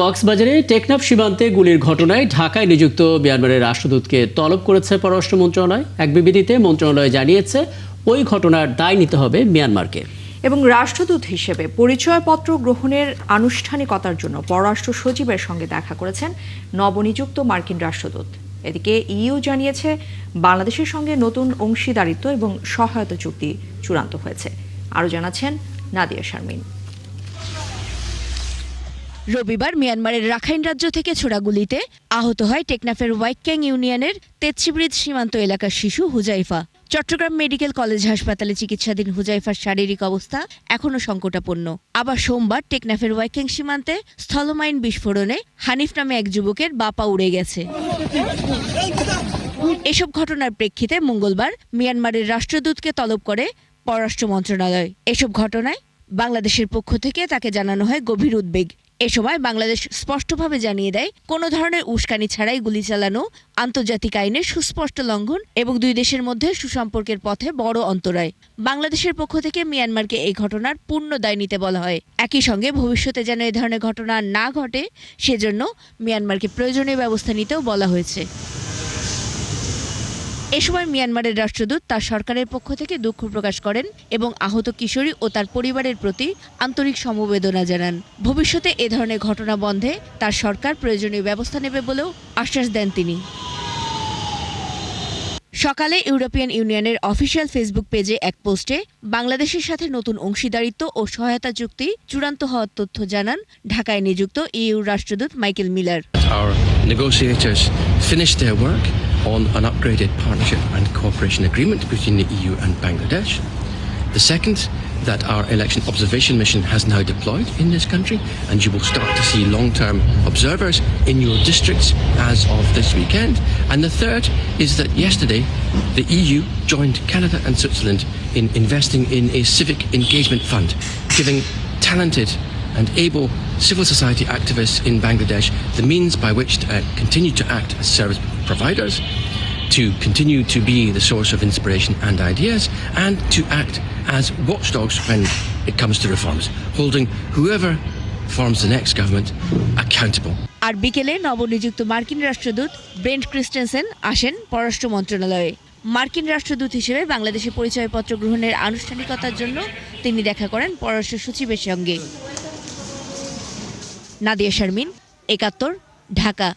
কক্সবাজারে টেকনাফ সীমান্তে গুলির ঘটনায় ঢাকায় নিযুক্ত মিয়ানমারের রাষ্ট্রদূতকে তলব করেছে পররাষ্ট্র মন্ত্রণালয়। এক বিবৃতিতে মন্ত্রণালয় জানিয়েছে ওই ঘটনার দায় নিতে হবে মিয়ানমারকে এবং রাষ্ট্রদূত হিসেবে পরিচয়পত্র গ্রহণের আনুষ্ঠানিকতার জন্য পররাষ্ট্র সচিবের সঙ্গে দেখা করেছেন নবনিযুক্ত মার্কিন রাষ্ট্রদূত। এদিকে ইইউ জানিয়েছে বাংলাদেশের সঙ্গে নতুন অংশীদারিত্ব এবং সহায়তা চুক্তি চূড়ান্ত হয়েছে। আরও জানাচ্ছেন নাদিয়া শারমিন। রবিবার মিয়ানমারের রাখাইন রাজ্য থেকে ছোড়া গুলিতে আহত হয় টেকনাফের ওয়াইক্যাং ইউনিয়নের তেতসিব্রিজ সীমান্ত এলাকার শিশু হুজাইফা। চট্টগ্রাম মেডিকেল কলেজ হাসপাতালে চিকিৎসাধীন হুজাইফার শারীরিক অবস্থা এখনও সংকটাপন্ন। আবার সোমবার টেকনাফের ওয়াইক্যাং সীমান্তে স্থলমাইন বিস্ফোরণে হানিফ নামে এক যুবকের বাপা উড়ে গেছে। এসব ঘটনার প্রেক্ষিতে মঙ্গলবার মিয়ানমারের রাষ্ট্রদূতকে তলব করে পররাষ্ট্র মন্ত্রণালয়। এসব ঘটনায় বাংলাদেশের পক্ষ থেকে তাকে জানানো হয় গভীর উদ্বেগ। এ সময় বাংলাদেশ স্পষ্টভাবে জানিয়ে দেয়, কোনো ধরনের উস্কানি ছাড়াই গুলি চালানো আন্তর্জাতিক আইনের সুস্পষ্ট লঙ্ঘন এবং দুই দেশের মধ্যে সুসম্পর্কের পথে বড় অন্তরায়। বাংলাদেশের পক্ষ থেকে মিয়ানমারকে এই ঘটনার পূর্ণ দায় নিতে বলা হয়। একই সঙ্গে ভবিষ্যতে যেন এ ধরনের ঘটনা না ঘটে সেজন্য মিয়ানমারকে প্রয়োজনীয় ব্যবস্থা নিতেও বলা হয়েছে। এ সময় মিয়ানমারের রাষ্ট্রদূত তার সরকারের পক্ষ থেকে দুঃখ প্রকাশ করেন এবং আহত কিশোরী ও তার পরিবারের প্রতি আন্তরিক সমবেদনা জানান। ভবিষ্যতে এ ধরনের ঘটনা বন্ধে তার সরকার প্রয়োজনীয় ব্যবস্থা নেবে বলেও আশ্বাস দেন তিনি। সকালে ইউরোপিয়ান ইউনিয়নের অফিসিয়াল ফেসবুক পেজে এক পোস্টে বাংলাদেশের সাথে নতুন অংশীদারিত্ব ও সহায়তা চুক্তি চূড়ান্ত হওয়ার তথ্য জানান ঢাকায় নিযুক্ত ইইউ রাষ্ট্রদূত Michael Miller. Our negotiators finished their work on an upgraded partnership and cooperation agreement between the EU and Bangladesh. The second, that our election observation mission has now deployed in this country, and you will start to see long-term observers in your districts as of this weekend. And the third is that yesterday the EU joined Canada and Switzerland in investing in a civic engagement fund, giving talented and able civil society activists in Bangladesh the means by which to continue to act as service providers, to continue to be the source of inspiration and ideas, and to act as watchdogs when it comes to reforms, holding whoever forms the next government accountable. আর বিকেলে নবনিযুক্ত মার্কিন রাষ্ট্রদূত ব্রেন্ট Christensen আসেন পররাষ্ট্র মন্ত্রণালয়ে। মার্কিন রাষ্ট্রদূত হিসেবে বাংলাদেশে পরিচয়পত্র গ্রহণের আনুষ্ঠানিকতার জন্য তিনি দেখা করেন পররাষ্ট্র সচিবের সঙ্গে। নাদিয়া শারমিন, ৭১, ঢাকা।